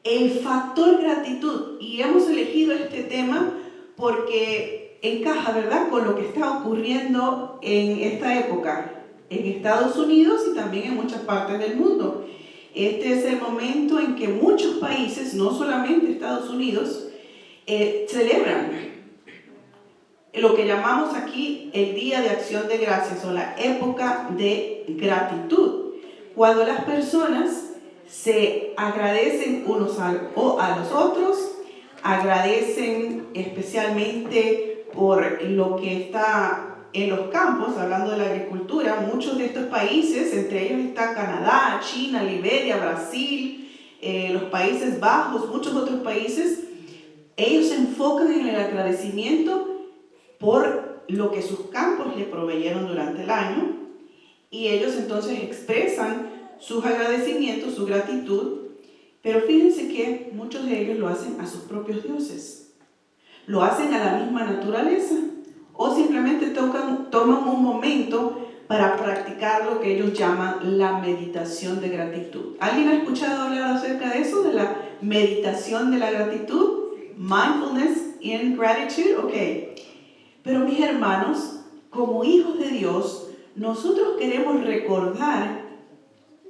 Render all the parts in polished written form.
el factor gratitud. Y hemos elegido este tema porque encaja, ¿verdad?, con lo que está ocurriendo en esta época en Estados Unidos y también en muchas partes del mundo. Este es el momento en que muchos países, no solamente Estados Unidos, celebran lo que llamamos aquí el Día de Acción de Gracias o la época de gratitud, cuando las personas se agradecen unos a los otros, agradecen especialmente por lo que está en los campos, hablando de la agricultura. Muchos de estos países, entre ellos está Canadá, China, Liberia, Brasil, los Países Bajos, muchos otros países, ellos se enfocan en el agradecimiento por lo que sus campos le proveyeron durante el año, y ellos entonces expresan sus agradecimientos, su gratitud, pero fíjense que muchos de ellos lo hacen a sus propios dioses, lo hacen a la misma naturaleza, o simplemente toman un momento para practicar lo que ellos llaman la meditación de gratitud. ¿Alguien ha escuchado hablar acerca de eso, de la meditación de la gratitud? Mindfulness in gratitude, ok. Pero mis hermanos, como hijos de Dios, nosotros queremos recordar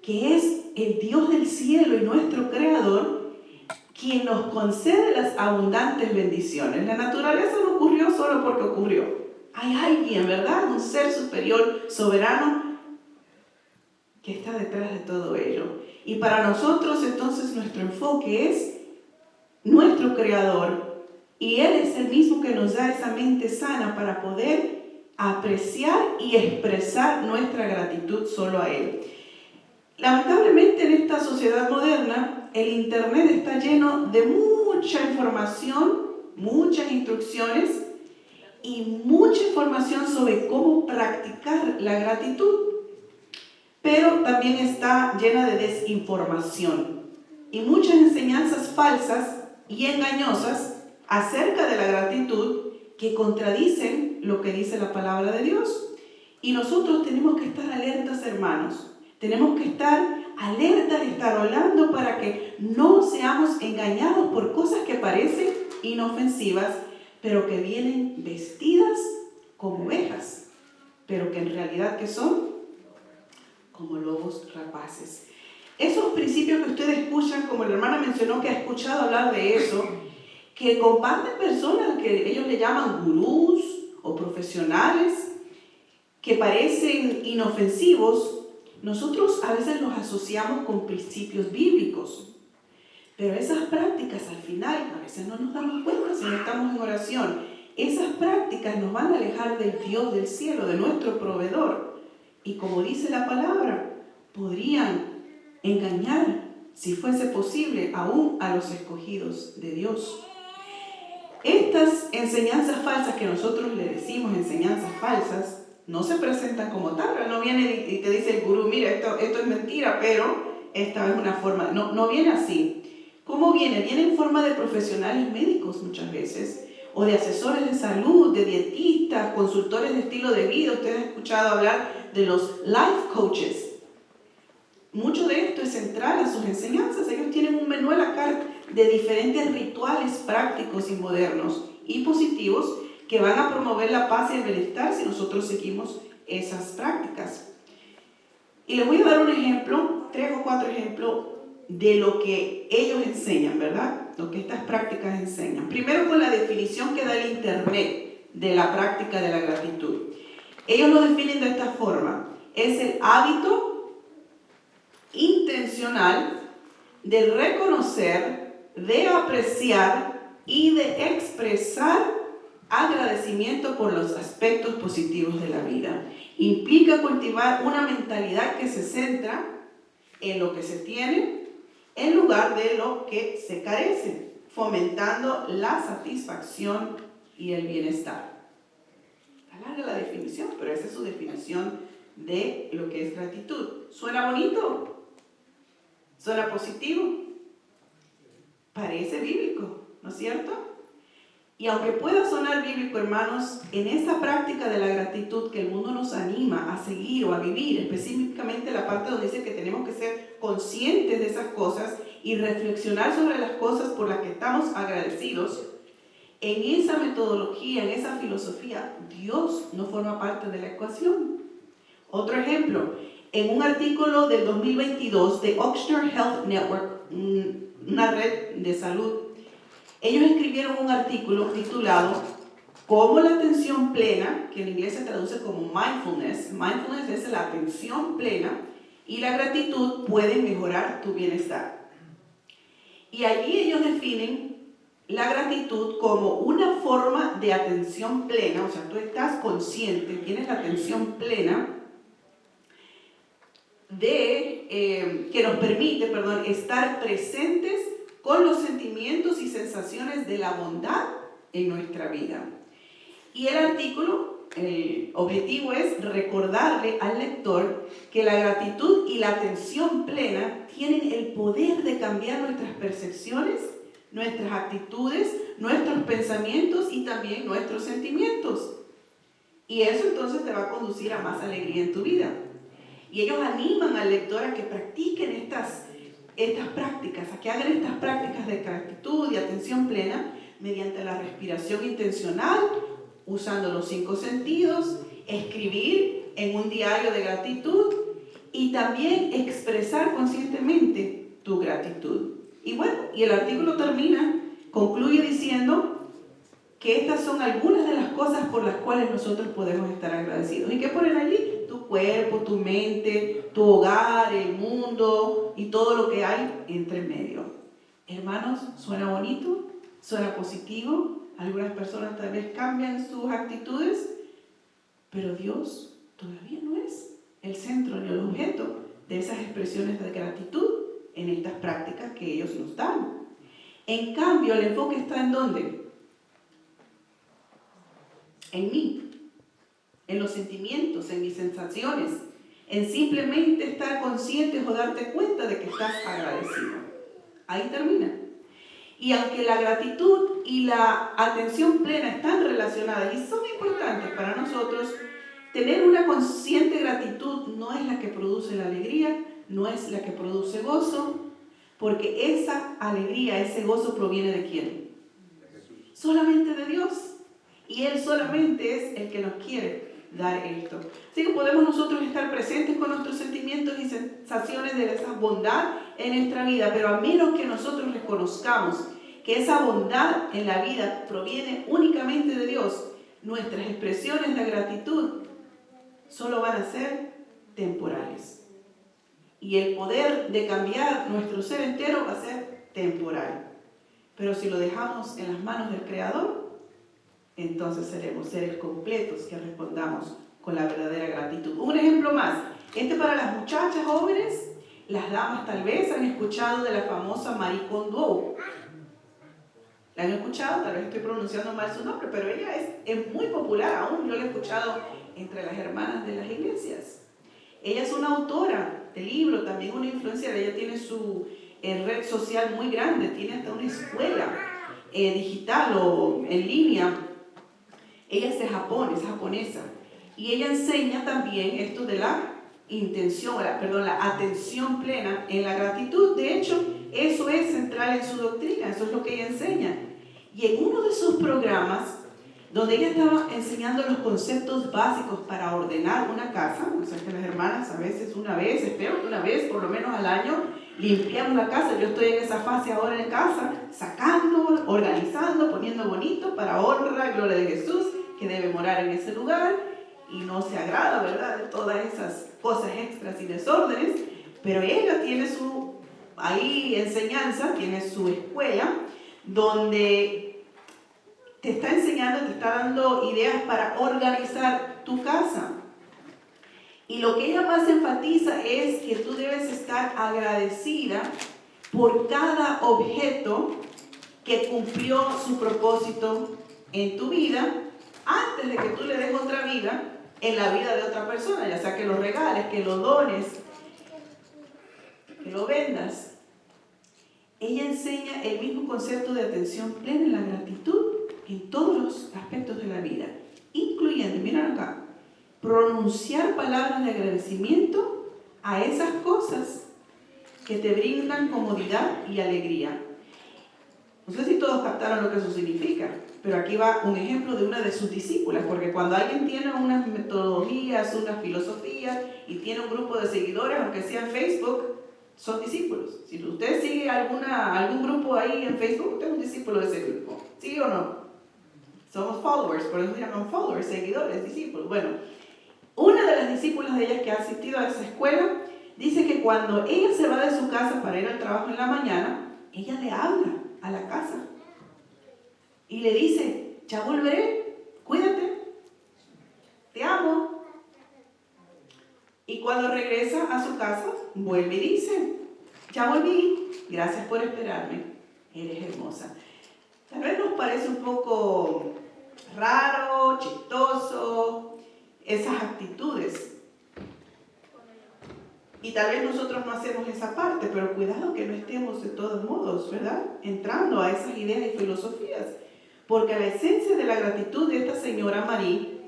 que es el Dios del cielo y nuestro Creador quien nos concede las abundantes bendiciones. La naturaleza no ocurrió solo porque ocurrió. Hay alguien, ¿verdad? Un ser superior, soberano, que está detrás de todo ello. Y para nosotros entonces nuestro enfoque es nuestro Creador, y Él es el mismo que nos da esa mente sana para poder apreciar y expresar nuestra gratitud solo a Él. Lamentablemente en esta sociedad moderna, el internet está lleno de mucha información, muchas instrucciones y mucha información sobre cómo practicar la gratitud. Pero también está llena de desinformación y muchas enseñanzas falsas y engañosas acerca de la gratitud que contradicen lo que dice la palabra de Dios. Y nosotros tenemos que estar alertas, hermanos. Tenemos que estar alertas, estar orando para que no seamos engañados por cosas que parecen inofensivas, pero que vienen vestidas como ovejas, pero que en realidad ¿qué son? Como lobos rapaces. Esos principios que ustedes escuchan, como la hermana mencionó que ha escuchado hablar de eso, que comparten personas que ellos le llaman gurús o profesionales, que parecen inofensivos, nosotros a veces los asociamos con principios bíblicos. Pero esas prácticas al final, a veces no nos damos cuenta si no estamos en oración, esas prácticas nos van a alejar del Dios del cielo, de nuestro proveedor. Y como dice la palabra, podrían engañar, si fuese posible, aún a los escogidos de Dios. Estas enseñanzas falsas que nosotros le decimos enseñanzas falsas, no se presentan como tal. No viene y te dice el gurú, mira, esto es mentira, pero esta es una forma. No viene así. ¿Cómo viene? Viene en forma de profesionales médicos muchas veces, o de asesores de salud, de dietistas, consultores de estilo de vida. Ustedes han escuchado hablar de los life coaches. Mucho de esto es central a sus enseñanzas. Ellos tienen un menú a la carta de diferentes rituales prácticos y modernos y positivos que van a promover la paz y el bienestar si nosotros seguimos esas prácticas. Y les voy a dar un ejemplo, 3 o 4 ejemplos de lo que ellos enseñan, ¿verdad? Lo que estas prácticas enseñan. Primero, con la definición que da el internet de la práctica de la gratitud. Ellos lo definen de esta forma: es el hábito intencional de reconocer, de apreciar y de expresar agradecimiento por los aspectos positivos de la vida. Implica cultivar una mentalidad que se centra en lo que se tiene en lugar de lo que se carece, fomentando la satisfacción y el bienestar. Está larga la definición, pero esa es su definición de lo que es gratitud. ¿Suena bonito? ¿Suena positivo? Parece bíblico, ¿no es cierto? Y aunque pueda sonar bíblico, hermanos, en esa práctica de la gratitud que el mundo nos anima a seguir o a vivir, específicamente la parte donde dice que tenemos que ser conscientes de esas cosas y reflexionar sobre las cosas por las que estamos agradecidos, en esa metodología, en esa filosofía, Dios no forma parte de la ecuación. Otro ejemplo, en un artículo del 2022 de Ochsner Health Network, una red de salud, ellos escribieron un artículo titulado "Cómo la atención plena", que en inglés se traduce como mindfulness es la atención plena, y la gratitud pueden mejorar tu bienestar. Y allí ellos definen la gratitud como una forma de atención plena, o sea, tú estás consciente, tienes la atención plena, que nos permite, estar presentes con los sentimientos y sensaciones de la bondad en nuestra vida. Y el artículo, el objetivo es recordarle al lector que la gratitud y la atención plena tienen el poder de cambiar nuestras percepciones, nuestras actitudes, nuestros pensamientos y también nuestros sentimientos. Y eso entonces te va a conducir a más alegría en tu vida. Y ellos animan al lector a que practiquen estas prácticas, a que hagan estas prácticas de gratitud y atención plena mediante la respiración intencional, usando los 5 sentidos, escribir en un diario de gratitud y también expresar conscientemente tu gratitud. Y bueno, y el artículo concluye diciendo que estas son algunas de las cosas por las cuales nosotros podemos estar agradecidos. ¿Y qué ponen allí? Tu cuerpo, tu mente, tu hogar, el mundo y todo lo que hay entre medio. Hermanos, ¿suena bonito? ¿Suena positivo? Algunas personas tal vez cambian sus actitudes, pero Dios todavía no es el centro ni el objeto de esas expresiones de gratitud en estas prácticas que ellos nos dan. En cambio, el enfoque está ¿en dónde? En mí, en los sentimientos, en mis sensaciones, en simplemente estar conscientes o darte cuenta de que estás agradecido. Ahí termina. Y aunque la gratitud y la atención plena están relacionadas y son importantes para nosotros, tener una consciente gratitud no es la que produce la alegría, no es la que produce gozo, porque esa alegría, ese gozo proviene ¿de quién? Solamente de Dios. Y Él solamente es el que nos quiere dar esto. Así que podemos nosotros estar presentes con nuestros sentimientos y sensaciones de esa bondad en nuestra vida, pero a menos que nosotros reconozcamos que esa bondad en la vida proviene únicamente de Dios, nuestras expresiones de gratitud solo van a ser temporales. Y el poder de cambiar nuestro ser entero va a ser temporal. Pero si lo dejamos en las manos del Creador, entonces seremos seres completos que respondamos con la verdadera gratitud. Un ejemplo más, para las muchachas jóvenes, las damas tal vez han escuchado de la famosa Marie Kondo. ¿La han escuchado? Tal vez estoy pronunciando mal su nombre, pero ella es muy popular aún. Yo la he escuchado entre las hermanas de las iglesias. Ella es una autora de libros, también una influenciadora. Ella tiene su red social muy grande, tiene hasta una escuela digital o en línea. Ella es de Japón, es japonesa. Y ella enseña también esto de la atención plena en la gratitud. De hecho, eso es central en su doctrina, eso es lo que ella enseña. Y en uno de sus programas, donde ella estaba enseñando los conceptos básicos para ordenar una casa, o sea que las hermanas a veces espero que una vez por lo menos al año, limpiamos la casa. Yo estoy en esa fase ahora en casa, sacando, organizando, poniendo bonito para honra, gloria de Jesús, que debe morar en ese lugar, y no se agrada, ¿verdad?, de todas esas cosas extras y desórdenes, pero ella tiene su enseñanza, tiene su escuela, donde te está enseñando, te está dando ideas para organizar tu casa. Y lo que ella más enfatiza es que tú debes estar agradecida por cada objeto que cumplió su propósito en tu vida, antes de que tú le des otra vida en la vida de otra persona, ya sea que lo regales, que lo dones, que lo vendas. Ella enseña el mismo concepto de atención plena en la gratitud en todos los aspectos de la vida, incluyendo, miren acá, pronunciar palabras de agradecimiento a esas cosas que te brindan comodidad y alegría. No sé si todos captaron lo que eso significa, pero aquí va un ejemplo de una de sus discípulas, porque cuando alguien tiene unas metodologías, unas filosofías y tiene un grupo de seguidores, aunque sea en Facebook, son discípulos. Si usted sigue algún grupo ahí en Facebook, usted es un discípulo de ese grupo. ¿Sí o no? Somos followers, por eso se llaman followers, seguidores, discípulos. Bueno, una de las discípulas de ellas que ha asistido a esa escuela dice que cuando ella se va de su casa para ir al trabajo en la mañana, ella le habla a la casa y le dice: ya volveré, cuídate, te amo. Y cuando regresa a su casa, vuelve y dice: ya volví, gracias por esperarme, eres hermosa. Tal vez nos parece un poco raro, chistoso, esas actitudes. Y tal vez nosotros no hacemos esa parte, pero cuidado que no estemos de todos modos, ¿verdad?, entrando a esas ideas y filosofías. Porque la esencia de la gratitud de esta señora Marie,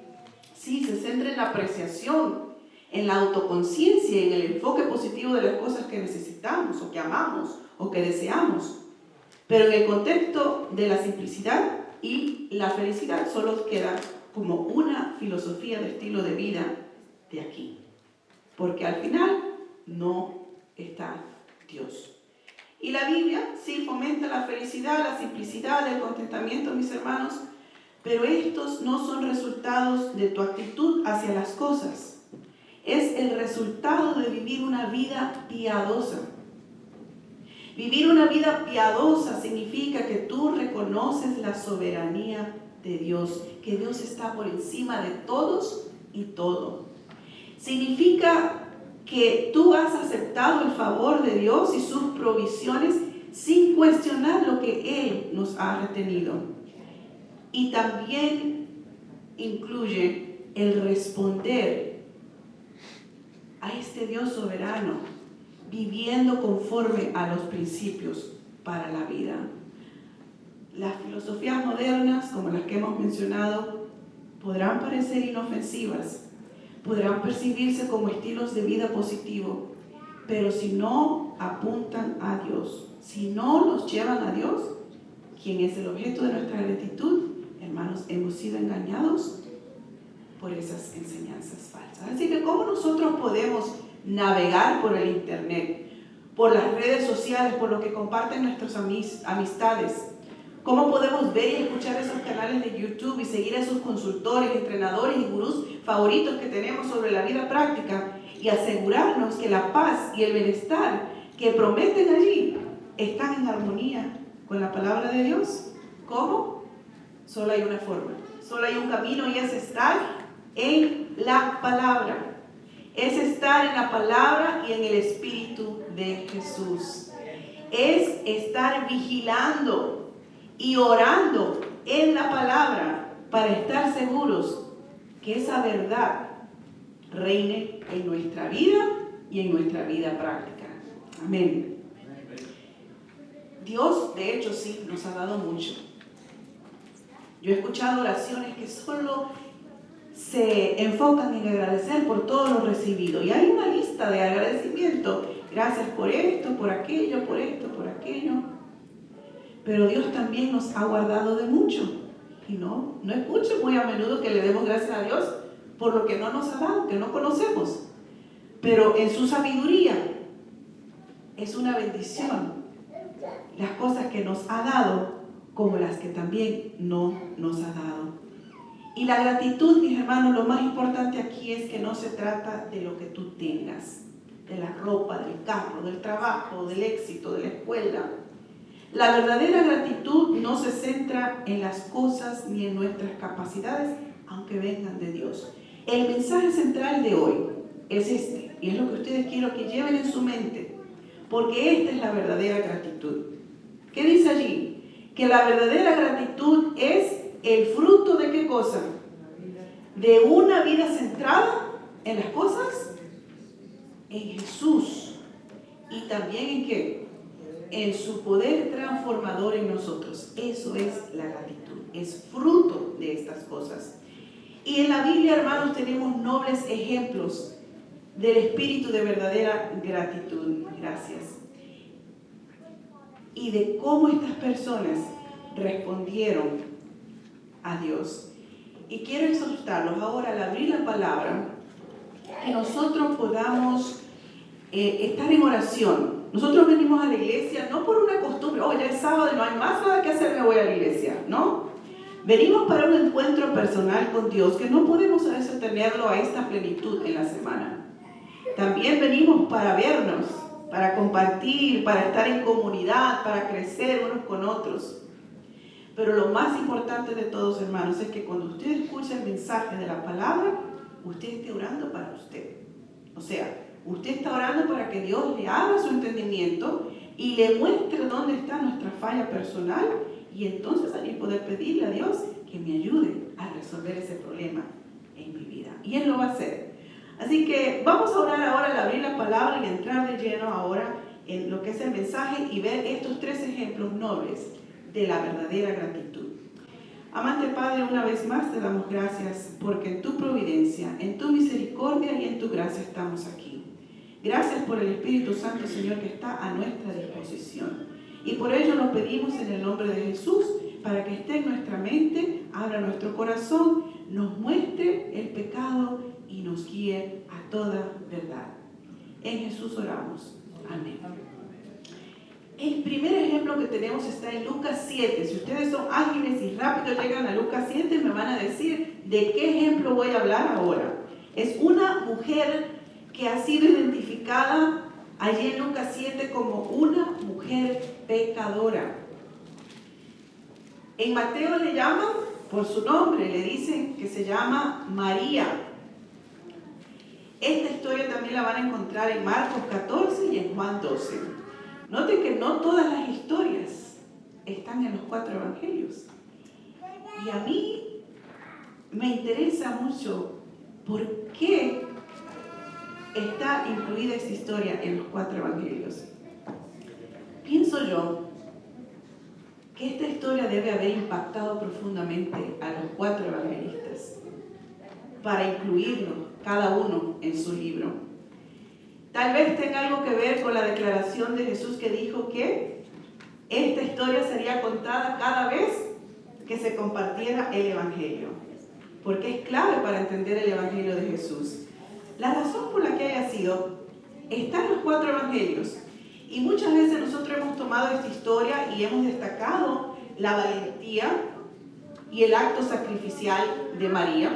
sí, se centra en la apreciación, en la autoconciencia, en el enfoque positivo de las cosas que necesitamos, o que amamos, o que deseamos. Pero en el contexto de la simplicidad y la felicidad solo queda como una filosofía de estilo de vida de aquí. Porque al final no está Dios. Y la Biblia sí fomenta la felicidad, la simplicidad, el contentamiento, mis hermanos, pero estos no son resultados de tu actitud hacia las cosas. Es el resultado de vivir una vida piadosa. Vivir una vida piadosa significa que tú reconoces la soberanía de Dios, que Dios está por encima de todos y todo. Significa que tú has aceptado el favor de Dios y sus provisiones sin cuestionar lo que Él nos ha retenido. Y también incluye el responder a este Dios soberano, viviendo conforme a los principios para la vida. Las filosofías modernas, como las que hemos mencionado, podrán parecer inofensivas, podrán percibirse como estilos de vida positivo, pero si no apuntan a Dios, si no nos llevan a Dios, quien es el objeto de nuestra gratitud, hermanos, hemos sido engañados por esas enseñanzas falsas. Así que, ¿cómo nosotros podemos navegar por el internet, por las redes sociales, por lo que comparten nuestras amistades? ¿Cómo podemos ver y escuchar esos canales de YouTube y seguir a esos consultores, entrenadores y gurús favoritos que tenemos sobre la vida práctica y asegurarnos que la paz y el bienestar que prometen allí están en armonía con la palabra de Dios? ¿Cómo? Solo hay una forma, solo hay un camino, y es estar en la palabra. Es estar en la palabra y en el Espíritu de Jesús. Es estar vigilando y orando en la palabra para estar seguros que esa verdad reine en nuestra vida y en nuestra vida práctica. Amén. Dios, de hecho, sí, nos ha dado mucho. Yo he escuchado oraciones que solo se enfocan en agradecer por todo lo recibido. Y hay una lista de agradecimiento. Gracias por esto, por aquello, por esto, por aquello. Pero Dios también nos ha guardado de mucho. Y no escucho muy a menudo que le demos gracias a Dios por lo que no nos ha dado, que no conocemos. Pero en su sabiduría es una bendición las cosas que nos ha dado, como las que también no nos ha dado. Y la gratitud, mis hermanos, lo más importante aquí es que no se trata de lo que tú tengas, de la ropa, del carro, del trabajo, del éxito, de la escuela. La verdadera gratitud no se centra en las cosas ni en nuestras capacidades, aunque vengan de Dios. El mensaje central de hoy es este, y es lo que ustedes quiero que lleven en su mente, porque esta es la verdadera gratitud. ¿Qué dice allí? Que la verdadera gratitud es el fruto de ¿qué cosa? De una vida centrada en las cosas, en Jesús, y también en ¿qué? En su poder transformador en nosotros. Eso es la gratitud, es fruto de estas cosas. Y en la Biblia, hermanos, tenemos nobles ejemplos del espíritu de verdadera gratitud. Gracias. y de cómo estas personas respondieron a Dios. Y quiero exhortarlos ahora al abrir la palabra, que nosotros podamos estar en oración. Nosotros venimos a la iglesia no por una costumbre, ya es sábado y no hay más nada que hacer, me voy a la iglesia, ¿no? Venimos para un encuentro personal con Dios, que no podemos a veces tenerlo a esta plenitud en la semana. También venimos para vernos, para compartir, para estar en comunidad, para crecer unos con otros. Pero lo más importante de todos, hermanos, es que cuando usted escucha el mensaje de la palabra, usted esté orando para usted. O sea, usted está orando para que Dios le abra su entendimiento y le muestre dónde está nuestra falla personal, y entonces allí poder pedirle a Dios que me ayude a resolver ese problema en mi vida. Y Él lo va a hacer. Así que vamos a orar ahora al abrir la palabra y entrar de lleno ahora en lo que es el mensaje y ver estos 3 ejemplos nobles de la verdadera gratitud. Amante Padre, una vez más te damos gracias porque en tu providencia, en tu misericordia y en tu gracia estamos aquí. Gracias por el Espíritu Santo, Señor, que está a nuestra disposición. Y por ello lo pedimos en el nombre de Jesús, para que esté en nuestra mente, abra nuestro corazón, nos muestre el pecado y nos guíe a toda verdad. En Jesús oramos. Amén. El primer ejemplo que tenemos está en Lucas 7. Si ustedes son ágiles y rápido llegan a Lucas 7, me van a decir de qué ejemplo voy a hablar ahora. Es una mujer que ha sido identificada allí en Lucas 7 como una mujer pecadora. En Mateo le llaman por su nombre, le dicen que se llama María. Esta historia también la van a encontrar en Marcos 14 y en Juan 12. Noten que no todas las historias están en los 4 evangelios. Y a mí me interesa mucho por qué está incluida esta historia en los 4 evangelios. Pienso yo que esta historia debe haber impactado profundamente a los 4 evangelistas para incluirlo cada uno en su libro. Tal vez tenga algo que ver con la declaración de Jesús que dijo que esta historia sería contada cada vez que se compartiera el evangelio, porque es clave para entender el evangelio de Jesús. La razón por la que haya sido está en los 4 evangelios, y muchas veces nosotros hemos tomado esta historia y hemos destacado la valentía y el acto sacrificial de María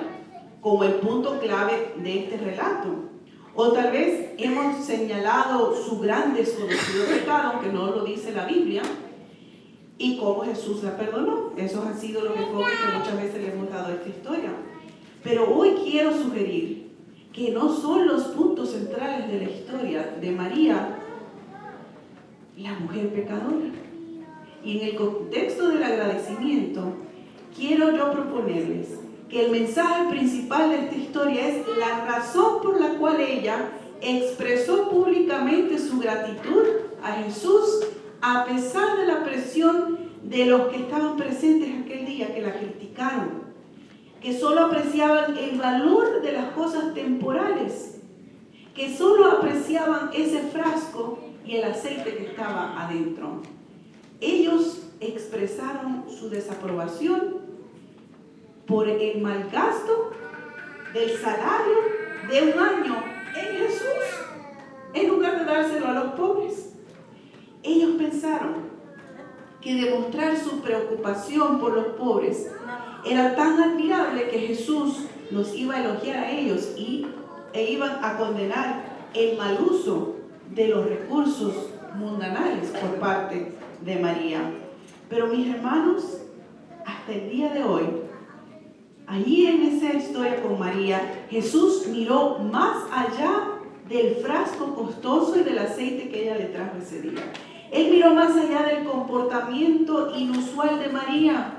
como el punto clave de este relato. O tal vez hemos señalado su gran desconocido pecado, aunque no lo dice la Biblia, y cómo Jesús la perdonó. Esos han sido los enfoques que muchas veces le hemos dado a esta historia. Pero hoy quiero sugerir que no son los puntos centrales de la historia de María, la mujer pecadora. Y en el contexto del agradecimiento, quiero yo proponerles que el mensaje principal de esta historia es la razón por la cual ella expresó públicamente su gratitud a Jesús a pesar de la presión de los que estaban presentes aquel día, que la criticaron, que solo apreciaban el valor de las cosas temporales, que solo apreciaban ese frasco y el aceite que estaba adentro. Ellos expresaron su desaprobación por el mal gasto del salario de un año en Jesús, en lugar de dárselo a los pobres. Ellos pensaron que demostrar su preocupación por los pobres era tan admirable que Jesús los iba a elogiar a ellos e iban a condenar el mal uso de los recursos mundanales por parte de María. Pero mis hermanos, hasta el día de hoy, allí en esa historia con María, Jesús miró más allá del frasco costoso y del aceite que ella le trajo ese día. Él miró más allá del comportamiento inusual de María,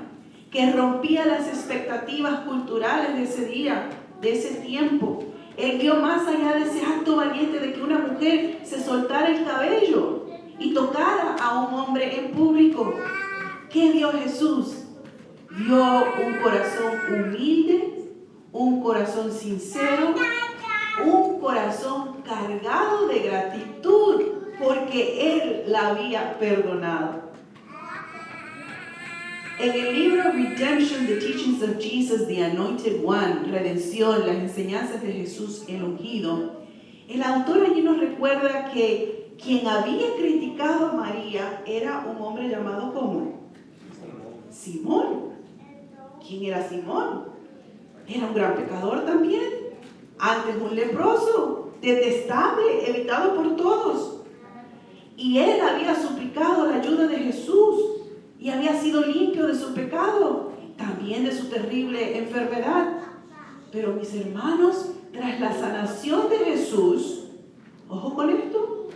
que rompía las expectativas culturales de ese día, de ese tiempo. Él vio más allá de ese acto valiente de que una mujer se soltara el cabello y tocara a un hombre en público. ¿Qué vio Jesús? Vio un corazón humilde, un corazón sincero, un corazón cargado de gratitud porque Él la había perdonado. En el libro Redemption, The Teachings of Jesus, the Anointed One, Redención, las enseñanzas de Jesús el ungido, el autor allí nos recuerda que quien había criticado a María era un hombre llamado ¿cómo? Simón. ¿Quién era Simón? Era un gran pecador también, antes un leproso, detestable, evitado por todos. Y él había suplicado la ayuda de Jesús y había sido limpio de su pecado, también de su terrible enfermedad. Pero mis hermanos, tras la sanación de Jesús, ojo con esto,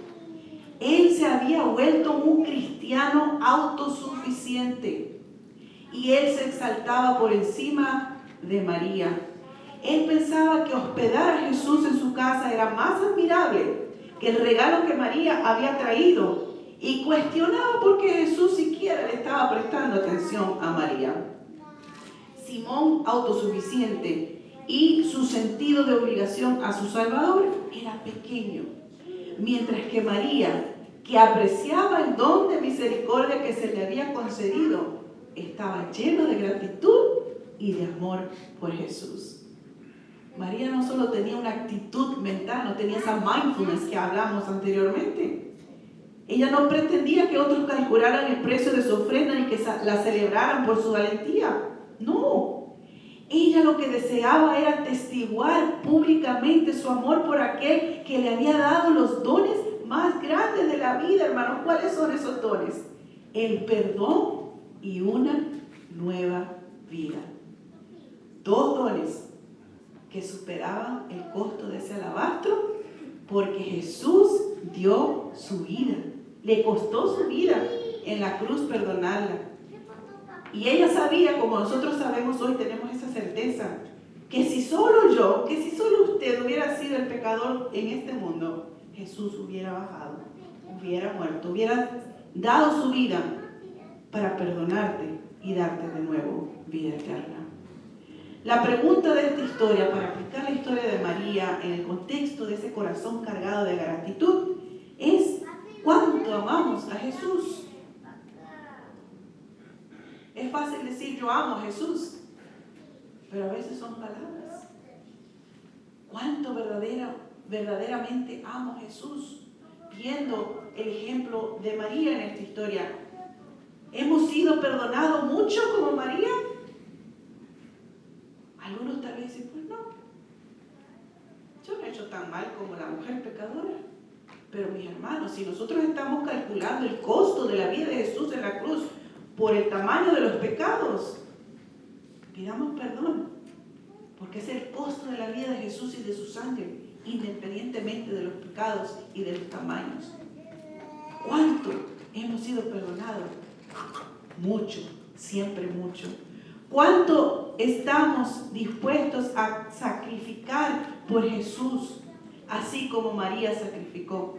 él se había vuelto un cristiano autosuficiente y él se exaltaba por encima de María. Él pensaba que hospedar a Jesús en su casa era más admirable que el regalo que María había traído y cuestionaba por qué Jesús siquiera le estaba prestando atención a María. Simón, autosuficiente, y su sentido de obligación a su Salvador era pequeño, mientras que María, que apreciaba el don de misericordia que se le había concedido, estaba llena de gratitud y de amor por Jesús. María no solo tenía una actitud mental, no tenía esa mindfulness que hablamos anteriormente. Ella no pretendía que otros calcularan el precio de su ofrenda ni que la celebraran por su valentía. No. Ella lo que deseaba era atestiguar públicamente su amor por aquel que le había dado los dones más grandes de la vida, hermanos. ¿Cuáles son esos dones? El perdón y una nueva vida. Dos dones que superaban el costo de ese alabastro, porque Jesús dio su vida. Le costó su vida en la cruz perdonarla. Y ella sabía, como nosotros sabemos hoy, tenemos esa certeza, que si solo yo, que si solo usted hubiera sido el pecador en este mundo, Jesús hubiera bajado, hubiera muerto, hubiera dado su vida para perdonarte y darte de nuevo vida eterna. La pregunta de esta historia, para aplicar la historia de María en el contexto de ese corazón cargado de gratitud, es ¿cuánto amamos a Jesús? Es fácil decir yo amo a Jesús, pero a veces son palabras. ¿Cuánto verdaderamente amo a Jesús? Viendo el ejemplo de María en esta historia, ¿hemos sido perdonados mucho como María? Algunos tal vez dicen, pues no, yo no he hecho tan mal como la mujer pecadora. Pero mis hermanos, si nosotros estamos calculando el costo de la vida de Jesús en la cruz por el tamaño de los pecados, pidamos perdón, porque es el costo de la vida de Jesús y de su sangre, independientemente de los pecados y de los tamaños. ¿Cuánto hemos sido perdonados? Mucho, siempre mucho. ¿Cuánto estamos dispuestos a sacrificar por Jesús, así como María sacrificó?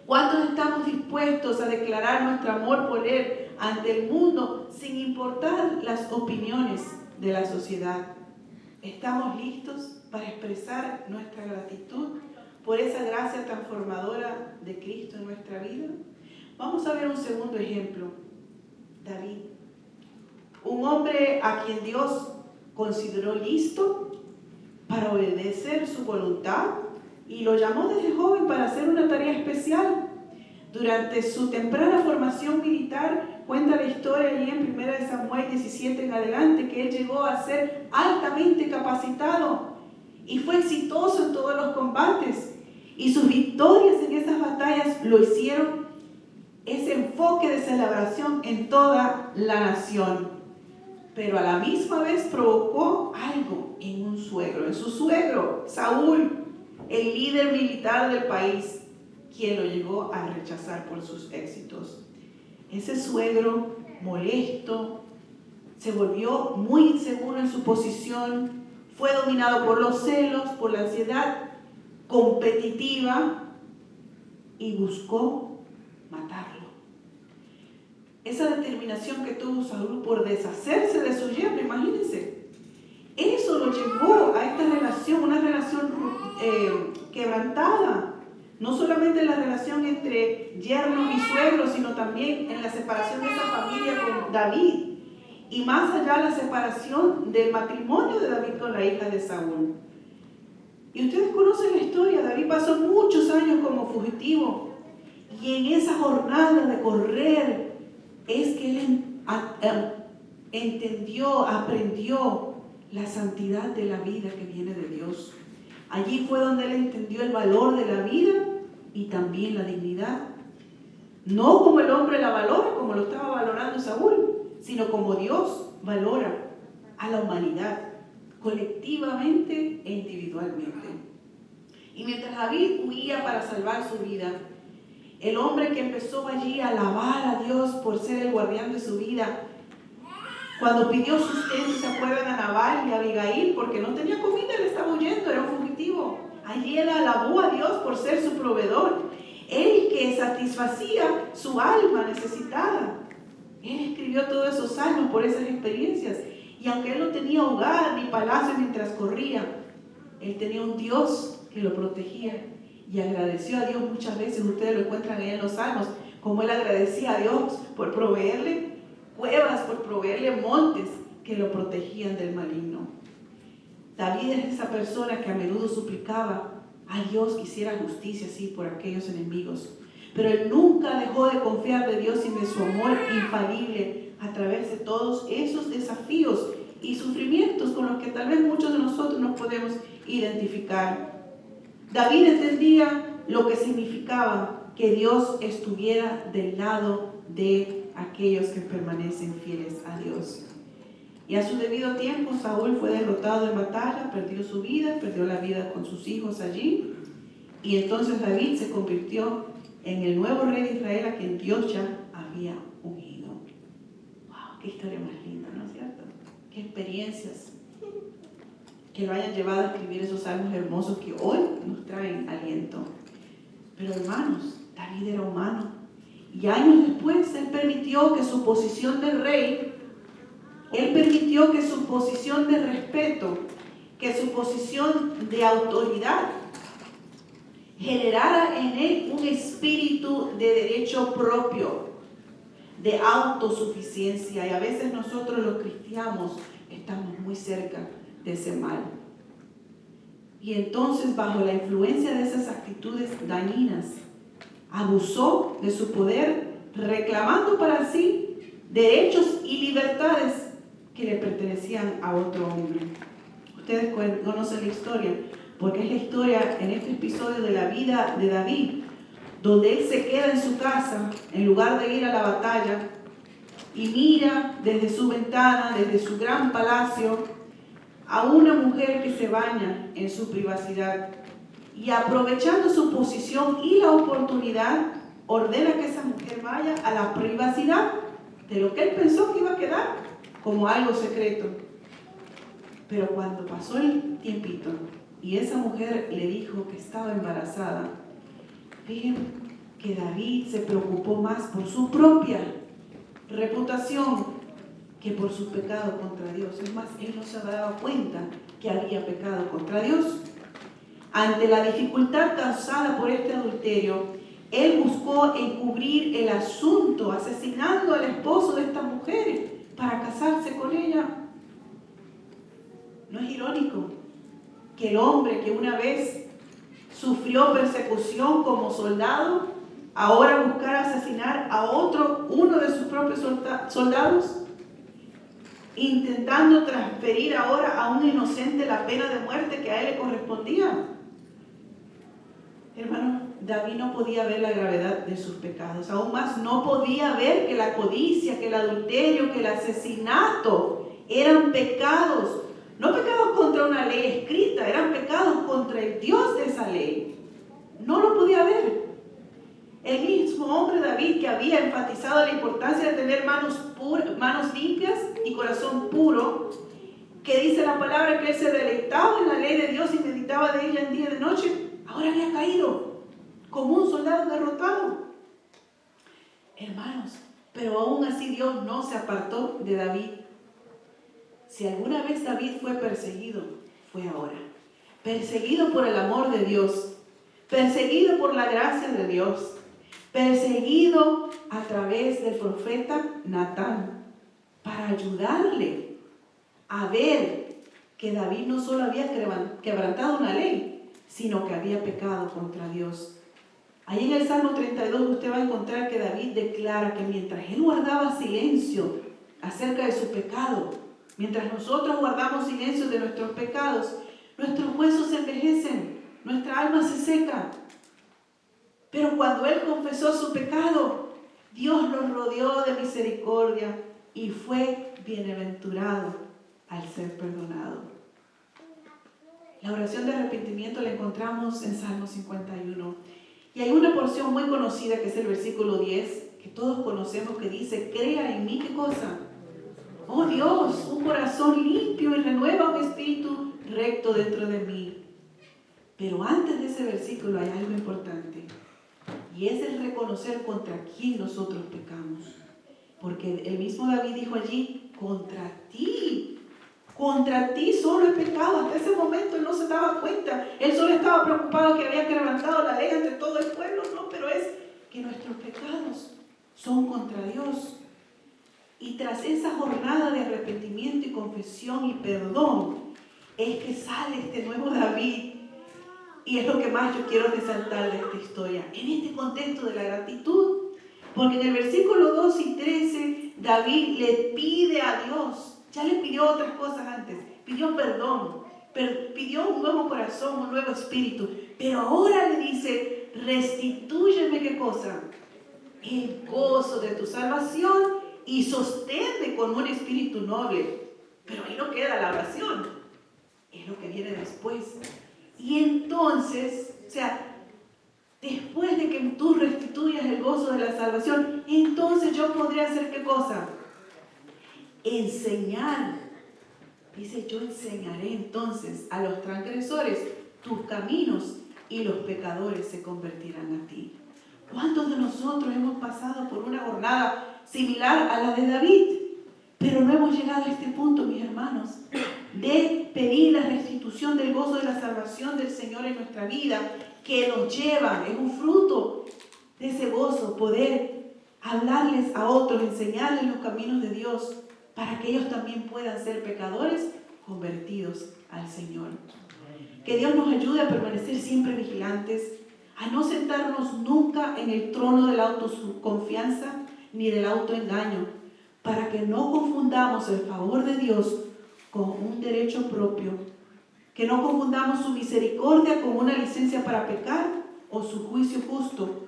¿Cuántos estamos dispuestos a declarar nuestro amor por Él ante el mundo sin importar las opiniones de la sociedad? ¿Estamos listos para expresar nuestra gratitud por esa gracia transformadora de Cristo en nuestra vida? Vamos a ver un segundo ejemplo. David. Un hombre a quien Dios consideró listo para obedecer su voluntad y lo llamó desde joven para hacer una tarea especial. Durante su temprana formación militar, cuenta la historia allí en 1 Samuel 17 en adelante, que él llegó a ser altamente capacitado y fue exitoso en todos los combates. Y sus victorias en esas batallas lo hicieron ese enfoque de celebración en toda la nación. Pero a la misma vez provocó algo en su suegro, Saúl, el líder militar del país, quien lo llegó a rechazar por sus éxitos. Ese suegro, molesto, se volvió muy inseguro en su posición, fue dominado por los celos, por la ansiedad competitiva y buscó matarlo. Esa determinación que tuvo Saúl por deshacerse de su yerno, imagínense, eso lo llevó a esta relación, una relación quebrantada, No solamente en la relación entre yerno y suegro, sino también en la separación de esa familia con David. Y más allá la separación del matrimonio de David con la hija de Saúl. Y ustedes conocen la historia, David pasó muchos años como fugitivo. Y en esa jornada de correr es que él entendió, aprendió la santidad de la vida que viene de Dios. Allí fue donde él entendió el valor de la vida y también la dignidad. No como el hombre la valora, como lo estaba valorando Saúl, sino como Dios valora a la humanidad, colectivamente e individualmente. Y mientras David huía para salvar su vida, el hombre que empezó allí a alabar a Dios por ser el guardián de su vida, cuando pidió sustento, ¿se acuerdan a Nabal y a Abigail? Porque no tenía comida, él estaba huyendo, era un fugitivo. Allí él alabó a Dios por ser su proveedor, él que satisfacía su alma necesitada. Él escribió todos esos salmos por esas experiencias. Y aunque él no tenía hogar ni palacio mientras corría, él tenía un Dios que lo protegía. Y agradeció a Dios muchas veces. Ustedes lo encuentran ahí en los salmos, como él agradecía a Dios por proveerle cuevas, por proveerle montes que lo protegían del maligno. David es esa persona que a menudo suplicaba a Dios que hiciera justicia así por aquellos enemigos. Pero él nunca dejó de confiar de Dios y de su amor infalible a través de todos esos desafíos y sufrimientos con los que tal vez muchos de nosotros nos podemos identificar. David entendía lo que significaba que Dios estuviera del lado de aquellos que permanecen fieles a Dios. Y a su debido tiempo Saúl fue derrotado en batalla, perdió su vida, perdió la vida con sus hijos allí. Y entonces David se convirtió en el nuevo rey de Israel a quien Dios ya había ungido. ¡Wow! ¡Qué historia más linda!, ¿no es cierto? ¡Qué experiencias! Que lo hayan llevado a escribir esos salmos hermosos que hoy nos traen aliento. Pero hermanos, David era humano. Y años después él permitió que su posición de rey, él permitió que su posición de respeto, que su posición de autoridad generara en él un espíritu de derecho propio, de autosuficiencia. Y a veces nosotros los cristianos estamos muy cerca de ese mal. Y entonces, bajo la influencia de esas actitudes dañinas, abusó de su poder, reclamando para sí derechos y libertades que le pertenecían a otro hombre. Ustedes conocen la historia, porque es la historia en este episodio de la vida de David, donde él se queda en su casa en lugar de ir a la batalla y mira desde su ventana, desde su gran palacio, a una mujer que se baña en su privacidad. Y aprovechando su posición y la oportunidad, ordena que esa mujer vaya a la privacidad de lo que él pensó que iba a quedar como algo secreto. Pero cuando pasó el tiempito y esa mujer le dijo que estaba embarazada, fíjense que David se preocupó más por su propia reputación que por su pecado contra Dios. Es más, él no se daba cuenta que había pecado contra Dios. Ante la dificultad causada por este adulterio, él buscó encubrir el asunto, asesinando al esposo de esta mujer para casarse con ella. ¿No es irónico que el hombre que una vez sufrió persecución como soldado, ahora buscara asesinar a uno de sus propios soldados? Intentando transferir ahora a un inocente la pena de muerte que a él le correspondía. Hermano, David no podía ver la gravedad de sus pecados. Aún más, no podía ver que la codicia, que el adulterio, que el asesinato eran pecados. No pecados contra una ley escrita, eran pecados contra el Dios de esa ley. No lo podía ver. El mismo hombre David, que había enfatizado la importancia de tener manos limpias y corazón puro, que dice la palabra que él se deleitaba en la ley de Dios y meditaba de ella en día y de noche, ahora había caído como un soldado derrotado. Hermanos, pero aún así Dios no se apartó de David. Si alguna vez David fue perseguido, fue ahora. Perseguido por el amor de Dios, perseguido por la gracia de Dios, perseguido a través del profeta Natán, para ayudarle a ver que David no solo había quebrantado una ley, sino que había pecado contra Dios. Ahí en el Salmo 32 usted va a encontrar que David declara que mientras él guardaba silencio acerca de su pecado, mientras nosotros guardamos silencio de nuestros pecados, nuestros huesos se envejecen, nuestra alma se seca. Pero cuando él confesó su pecado, Dios lo rodeó de misericordia y fue bienaventurado al ser perdonado. La oración de arrepentimiento la encontramos en Salmo 51. Y hay una porción muy conocida que es el versículo 10, que todos conocemos, que dice: crea en mí, ¿qué cosa? Oh Dios, un corazón limpio y renueva un espíritu recto dentro de mí. Pero antes de ese versículo hay algo importante, y es el reconocer contra quién nosotros pecamos. Porque el mismo David dijo allí: contra ti solo he pecado. Hasta ese momento él no se daba cuenta, él solo estaba preocupado que había quebrantado la ley ante todo el pueblo. No, pero es que nuestros pecados son contra Dios. Y tras esa jornada de arrepentimiento y confesión y perdón, es que sale este nuevo David. Y es lo que más yo quiero resaltar de esta historia, en este contexto de la gratitud. Porque en el versículo 2 y 13, David le pide a Dios, ya le pidió otras cosas antes, pidió perdón, pidió un nuevo corazón, un nuevo espíritu, pero ahora le dice: restitúyeme, ¿qué cosa? El gozo de tu salvación y sosténme con un espíritu noble. Pero ahí no queda la oración, es lo que viene después. Y entonces, después de que tú restituyas el gozo de la salvación, entonces yo podré hacer ¿qué cosa? Enseñar. Dice: yo enseñaré entonces a los transgresores tus caminos y los pecadores se convertirán a ti. ¿Cuántos de nosotros hemos pasado por una jornada similar a la de David? Pero no hemos llegado a este punto, mis hermanos, de pedir la restitución del gozo de la salvación del Señor en nuestra vida, que nos lleva, es un fruto de ese gozo, poder hablarles a otros, enseñarles los caminos de Dios, para que ellos también puedan ser pecadores convertidos al Señor. Que Dios nos ayude a permanecer siempre vigilantes, a no sentarnos nunca en el trono de la autoconfianza ni del autoengaño, para que no confundamos el favor de Dios con un derecho propio, que no confundamos su misericordia con una licencia para pecar o su juicio justo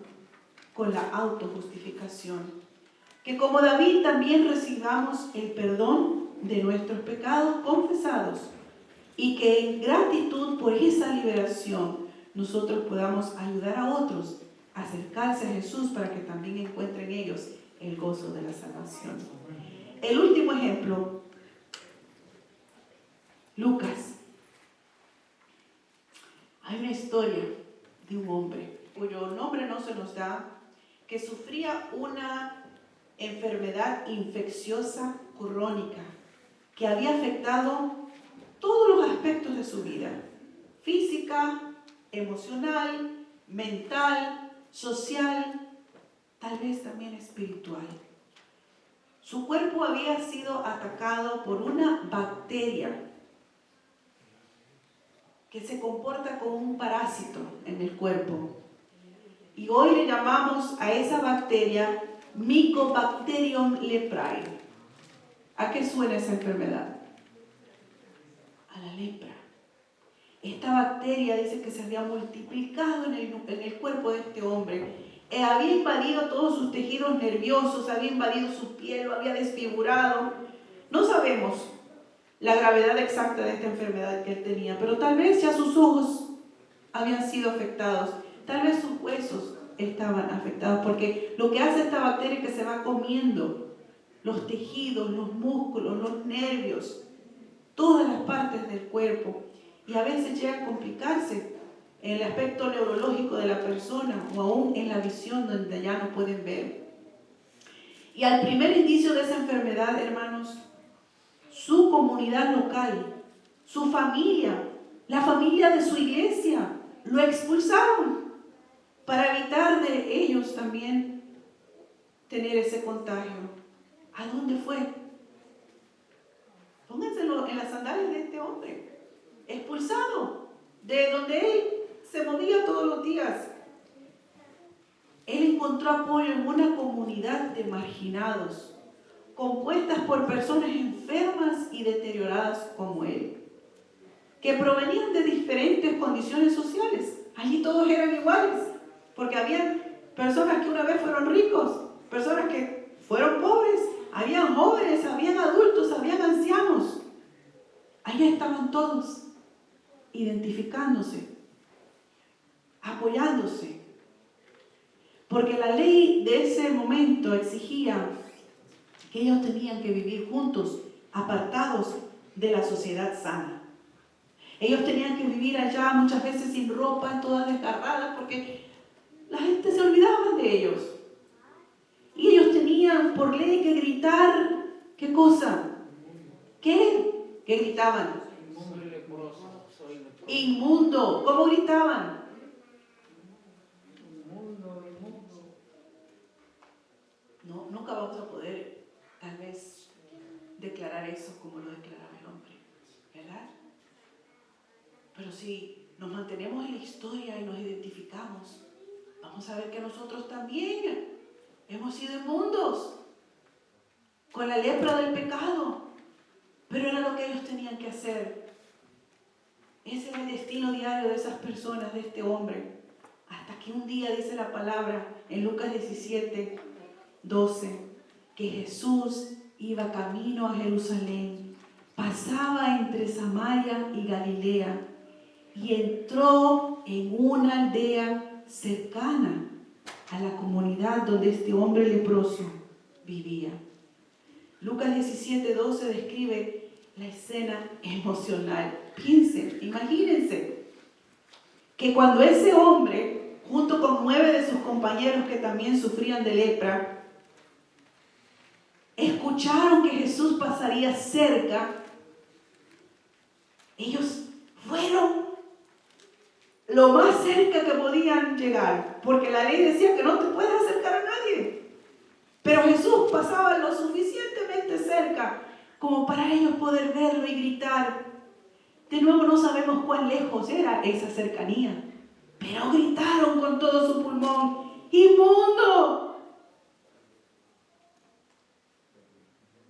con la autojustificación. Que como David también recibamos el perdón de nuestros pecados confesados y que en gratitud por esa liberación nosotros podamos ayudar a otros a acercarse a Jesús para que también encuentren ellos el gozo de la salvación. El último ejemplo, Lucas. Hay una historia de un hombre cuyo nombre no se nos da, que sufría una enfermedad infecciosa crónica que había afectado todos los aspectos de su vida: física, emocional, mental, social, tal vez también espiritual. Su cuerpo había sido atacado por una bacteria que se comporta como un parásito en el cuerpo. Y hoy le llamamos a esa bacteria Mycobacterium leprae. ¿A qué suena esa enfermedad? A la lepra. Esta bacteria dice que se había multiplicado en el cuerpo de este hombre. Había invadido todos sus tejidos nerviosos, había invadido su piel, lo había desfigurado. No sabemos la gravedad exacta de esta enfermedad que él tenía, pero tal vez ya sus ojos habían sido afectados, tal vez sus huesos estaban afectados, porque lo que hace esta bacteria es que se va comiendo los tejidos, los músculos, los nervios, todas las partes del cuerpo, y a veces llega a complicarse en el aspecto neurológico de la persona o aún en la visión, donde ya no pueden ver. Y al primer indicio de esa enfermedad, hermanos, su comunidad local, su familia, la familia de su iglesia, lo expulsaron. para evitar de ellos también tener ese contagio. ¿A dónde fue? Pónganselo en las sandalias de este hombre, expulsado de donde él se movía todos los días. Él encontró apoyo en una comunidad de marginados, compuestas por personas enfermas y deterioradas como él, que provenían de diferentes condiciones sociales. Allí todos eran iguales, porque había personas que una vez fueron ricos, personas que fueron pobres, habían jóvenes, habían adultos, habían ancianos. Allí estaban todos, identificándose, apoyándose, porque la ley de ese momento exigía que ellos tenían que vivir juntos, apartados de la sociedad sana. Ellos tenían que vivir allá muchas veces sin ropa, todas desgarradas, porque la gente se olvidaba de ellos. Y ellos tenían por ley que gritar, ¿qué cosa? ¿Qué? ¿Qué gritaban? Inmundo. ¿Cómo gritaban? No, nunca vamos a poder, tal vez, declarar eso como lo declaraba el hombre, ¿verdad? Pero si nos mantenemos en la historia y nos identificamos, vamos a ver que nosotros también hemos sido inmundos con la lepra del pecado, pero era lo que ellos tenían que hacer. Ese era el destino diario de esas personas, de este hombre, hasta que un día dice la palabra en Lucas 17:12, que Jesús iba camino a Jerusalén, pasaba entre Samaria y Galilea y entró en una aldea cercana a la comunidad donde este hombre leproso vivía. Lucas 17:12 describe la escena emocional. Piensen, imagínense que cuando ese hombre, junto con 9 de sus compañeros que también sufrían de lepra, escucharon que Jesús pasaría cerca, ellos fueron lo más cerca que podían llegar, porque la ley decía que no te puedes acercar a nadie. Pero Jesús pasaba lo suficientemente cerca como para ellos poder verlo y gritar. De nuevo no sabemos cuán lejos era esa cercanía, pero gritaron con todo su pulmón: ¡inmundo!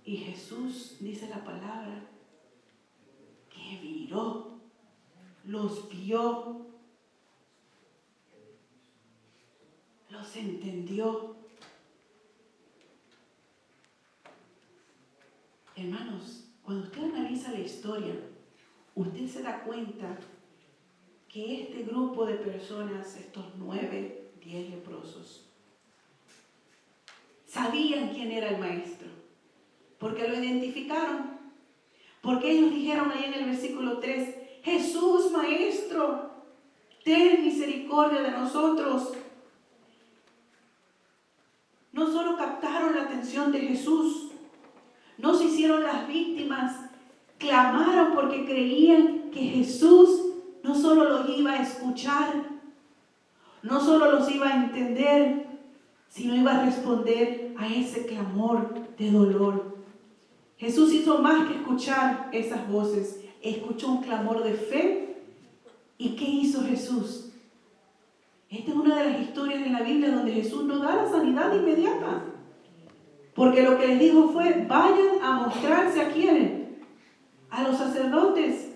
Y Jesús, dice la palabra, que miró, los vio, los entendió. Hermanos, cuando usted analiza la historia, usted se da cuenta que este grupo de personas, estos 9, 10 leprosos, sabían quién era el maestro, porque lo identificaron, porque ellos dijeron ahí en el versículo 3, Jesús, maestro, ten misericordia de nosotros. No solo captaron la atención de Jesús, no se hicieron las víctimas, clamaron porque creían que Jesús no solo los iba a escuchar, no solo los iba a entender, sino iba a responder a ese clamor de dolor. Jesús hizo más que escuchar esas voces, escuchó un clamor de fe. ¿Y qué hizo Jesús? Esta es una de las historias en la Biblia donde Jesús no da la sanidad inmediata. Porque lo que les dijo fue, vayan a mostrarse a ¿quiénes? A los sacerdotes.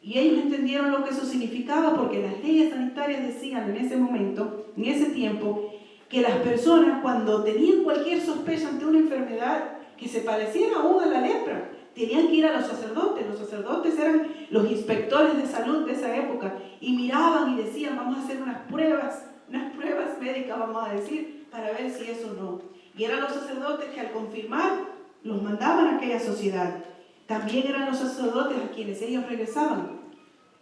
Y ellos entendieron lo que eso significaba, porque las leyes sanitarias decían en ese momento, en ese tiempo, que las personas cuando tenían cualquier sospecha ante una enfermedad que se pareciera aún a la lepra, tenían que ir a los sacerdotes. Los sacerdotes eran los inspectores de salud de esa época y miraban y decían, vamos a hacer unas pruebas médicas, vamos a decir, para ver si eso no. Y eran los sacerdotes que al confirmar los mandaban a aquella sociedad. También eran los sacerdotes a quienes ellos regresaban.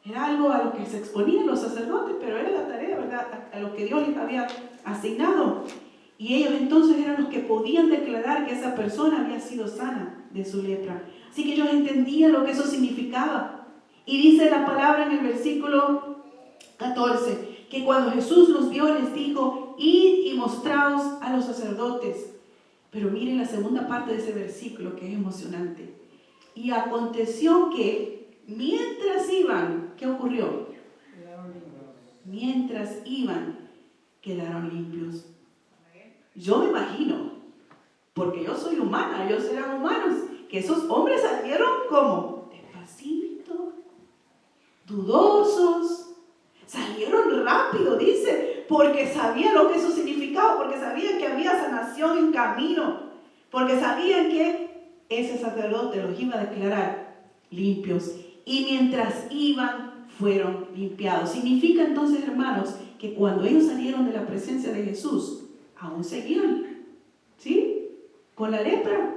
Era algo a lo que se exponían los sacerdotes, pero era la tarea, ¿verdad?, a lo que Dios les había asignado. Y ellos entonces eran los que podían declarar que esa persona había sido sana de su lepra. Así que ellos entendían lo que eso significaba. Y dice la palabra en el versículo 14, que cuando Jesús los vio les dijo, id y mostraos a los sacerdotes. Pero miren la segunda parte de ese versículo que es emocionante. Y aconteció que mientras iban, ¿qué ocurrió? Mientras iban, quedaron limpios. Yo me imagino, porque yo soy humana, ellos eran humanos, que esos hombres salieron como despacito, dudosos, salieron rápido, dice, porque sabían lo que eso significaba, porque sabían que había sanación en camino, porque sabían que ese sacerdote los iba a declarar limpios, y mientras iban fueron limpiados. Significa entonces, hermanos, que cuando ellos salieron de la presencia de Jesús, aún seguían, ¿sí?, con la lepra,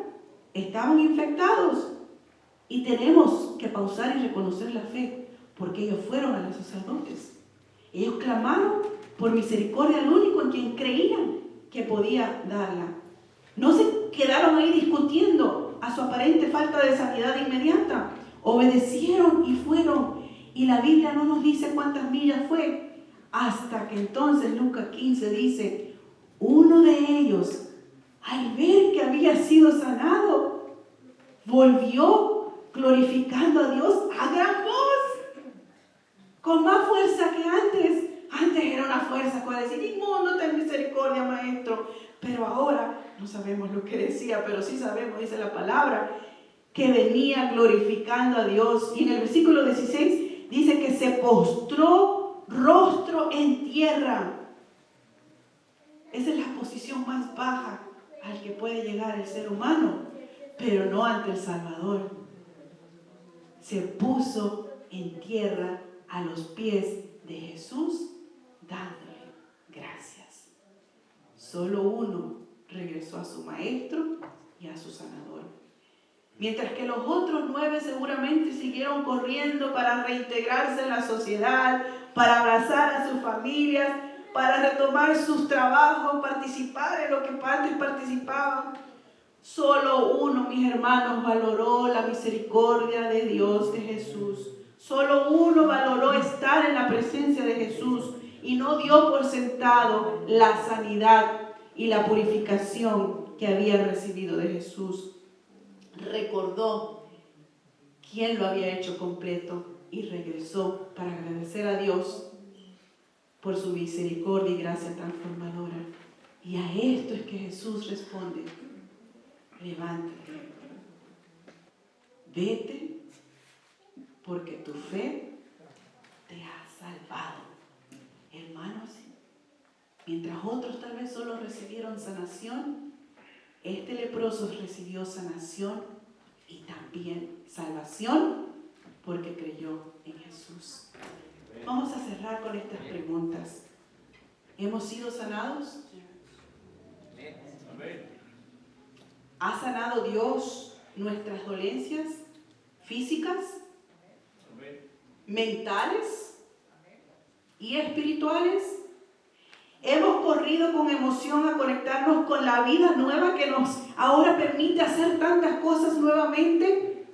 estaban infectados, y tenemos que pausar y reconocer la fe, porque ellos fueron a los sacerdotes. Ellos clamaron por misericordia al único en quien creían que podía darla. No se quedaron ahí discutiendo a su aparente falta de sanidad inmediata. Obedecieron y fueron. Y la Biblia no nos dice cuántas millas fue. Hasta que entonces Lucas 15 dice, uno de ellos, al ver que había sido sanado, volvió glorificando a Dios a gran voz, con más fuerza que antes. Antes era una fuerza para decir, inmundo, ten misericordia, maestro. Pero ahora no sabemos lo que decía, pero sí sabemos, dice la palabra, que venía glorificando a Dios. Y en el versículo 16 dice que se postró rostro en tierra. Esa es la posición más baja al que puede llegar el ser humano, pero no ante el Salvador. Se puso en tierra a los pies de Jesús, dándole gracias. Solo uno regresó a su maestro y a su sanador. Mientras que los otros 9 seguramente siguieron corriendo para reintegrarse en la sociedad, para abrazar a sus familias, para retomar sus trabajos, participar en lo que antes participaban. Solo uno, mis hermanos, valoró la misericordia de Dios, de Jesús. Solo uno valoró estar en la presencia de Jesús y no dio por sentado la sanidad y la purificación que había recibido de Jesús. Recordó quién lo había hecho completo y regresó para agradecer a Dios por su misericordia y gracia transformadora. Y a esto es que Jesús responde, levántate, vete, porque tu fe te ha salvado. Hermanos, mientras otros tal vez solo recibieron sanación, este leproso recibió sanación y también salvación porque creyó en Jesús. Vamos a cerrar con estas preguntas. ¿Hemos sido sanados? ¿Ha sanado Dios nuestras dolencias físicas, mentales y espirituales? ¿Hemos corrido con emoción a conectarnos con la vida nueva que nos ahora permite hacer tantas cosas nuevamente?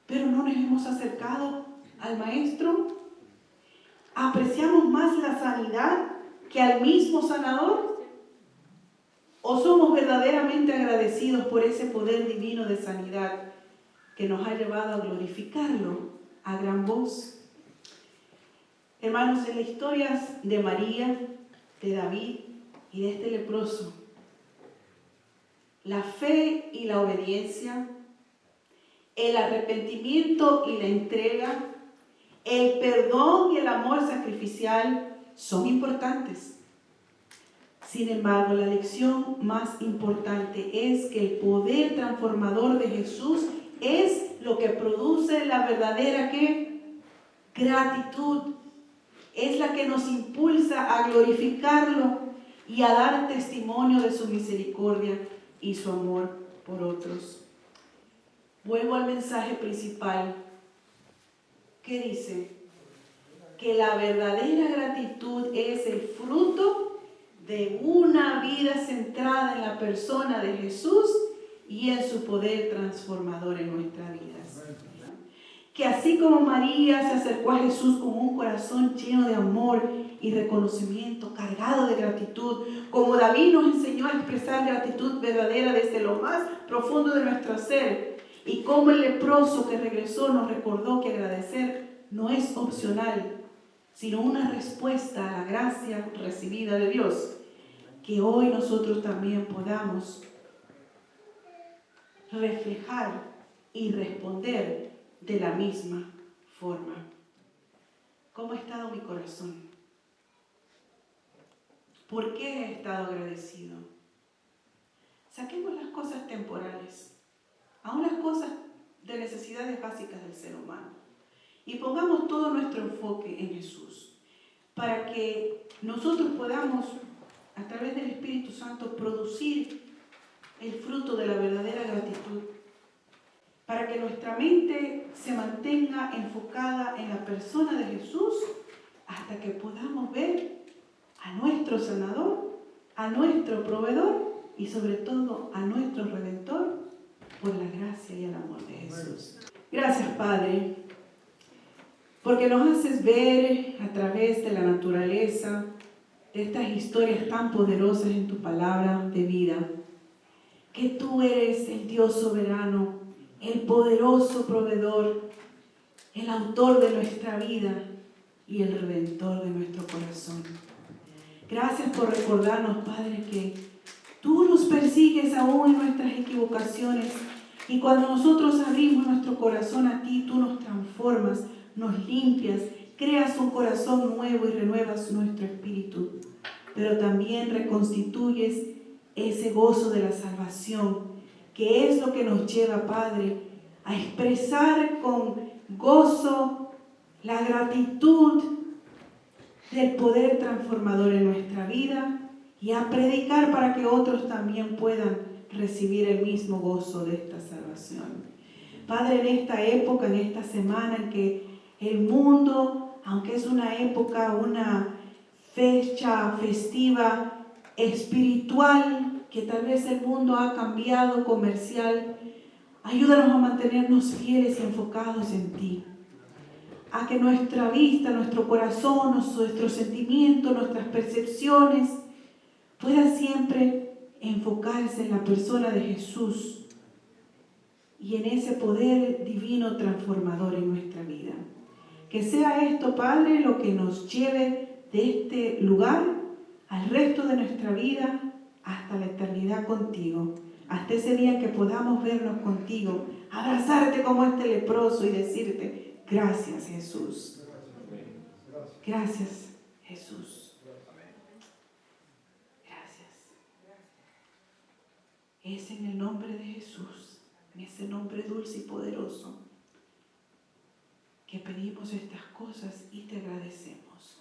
Pero no nos hemos acercado al Maestro. ¿Apreciamos más la sanidad que al mismo sanador? ¿O somos verdaderamente agradecidos por ese poder divino de sanidad que nos ha llevado a glorificarlo a gran voz? Hermanos, en las historias de María, de David y de este leproso, la fe y la obediencia, el arrepentimiento y la entrega, el perdón y el amor sacrificial son importantes. Sin embargo, la lección más importante es que el poder transformador de Jesús es lo que produce la verdadera ¿qué? Gratitud. Es la que nos impulsa a glorificarlo y a dar testimonio de su misericordia y su amor por otros. Vuelvo al mensaje principal, que dice que la verdadera gratitud es el fruto de una vida centrada en la persona de Jesús y en su poder transformador en nuestras vidas. que así como María se acercó a Jesús con un corazón lleno de amor y reconocimiento, cargado de gratitud, como David nos enseñó a expresar gratitud verdadera desde lo más profundo de nuestro ser, y como el leproso que regresó nos recordó que agradecer no es opcional, sino una respuesta a la gracia recibida de Dios, que hoy nosotros también podamos reflejar y responder de la misma forma. ¿Cómo ha estado mi corazón? ¿Por qué he estado agradecido? Saquemos las cosas temporales, aún las cosas de necesidades básicas del ser humano, y pongamos todo nuestro enfoque en Jesús, para que nosotros podamos, a través del Espíritu Santo, producir el fruto de la verdadera gratitud, para que nuestra mente se mantenga enfocada en la persona de Jesús hasta que podamos ver a nuestro sanador, a nuestro proveedor y sobre todo a nuestro Redentor por la gracia y el amor de Jesús. Gracias, Padre, porque nos haces ver a través de la naturaleza, de estas historias tan poderosas en tu palabra de vida, que tú eres el Dios soberano, el poderoso proveedor, el autor de nuestra vida y el redentor de nuestro corazón. Gracias por recordarnos, Padre, que tú nos persigues aún en nuestras equivocaciones, y cuando nosotros abrimos nuestro corazón a ti, tú nos transformas, nos limpias, creas un corazón nuevo y renuevas nuestro espíritu, pero también reconstituyes ese gozo de la salvación, que es lo que nos lleva, Padre, a expresar con gozo la gratitud del poder transformador en nuestra vida y a predicar para que otros también puedan recibir el mismo gozo de esta salvación. Padre, en esta época, en esta semana en que el mundo, aunque es una época, una fecha festiva espiritual, que tal vez el mundo ha cambiado, comercial, ayúdanos a mantenernos fieles y enfocados en ti, a que nuestra vista, nuestro corazón, nuestros sentimientos, nuestras percepciones pueda siempre enfocarse en la persona de Jesús y en ese poder divino transformador en nuestra vida. Que sea esto, Padre, lo que nos lleve de este lugar al resto de nuestra vida hasta la eternidad contigo, hasta ese día que podamos vernos contigo, abrazarte como este leproso y decirte: gracias, Jesús. Gracias, Jesús. Gracias. Es en el nombre de Jesús, en ese nombre dulce y poderoso, que pedimos estas cosas y te agradecemos.